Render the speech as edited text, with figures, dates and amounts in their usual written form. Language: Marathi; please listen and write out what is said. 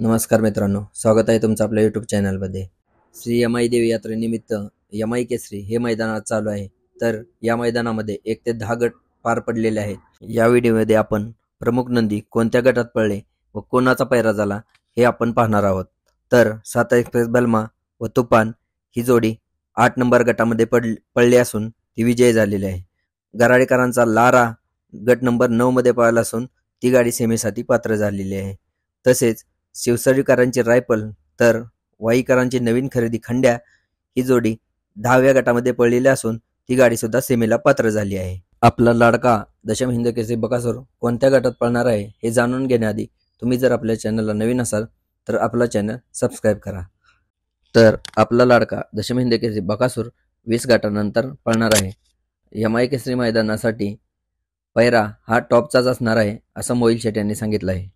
नमस्कार मित्रांनो, स्वागत आहे तुमचं आपल्या यूट्यूब चॅनलमध्ये. श्री यमाई देवी यात्रेनिमित्त यमाई केसरी हे मैदानात चालू आहे. तर या मैदानामध्ये 1 ते 10 गट पार पडलेले आहेत. या व्हिडिओमध्ये आपण प्रमुख नंदी कोणत्या गटात पडले व कोणाचा पैरा झाला हे आपण पाहणार आहोत. तर साता एक्सप्रेस बलमा व तुफान ही जोडी 8 नंबर गटामध्ये पडली असून ती विजयी झालेली आहे. गराडेकरांचा लारा गट नंबर 9 मध्ये पळाला असून ती गाडी सेमीसाठी पात्र झालेली आहे. तसेच शिवसरीकरांची रायफल तर वाईकरांची नवीन खरेदी खंड्या ही जोडी 10व्या गटामध्ये पडलेली असून ती गाडी सुद्धा सेमीला पात्र झाली आहे. आपला लाडका दशम हिंद केसरी बकासूर कोणत्या गटात पळणार आहे हे जाणून घेण्याआधी तुम्ही जर आपल्या चॅनलला नवीन असाल तर आपला चॅनल सबस्क्राईब करा. तर आपला लाडका दशम हिंद केसरी बकासूर 20 गटानंतर पळणार आहे. यमाई केसरी मैदानासाठी पैरा हा टॉपचाच असणार आहे असं मोहिल शेट यांनी सांगितलं आहे.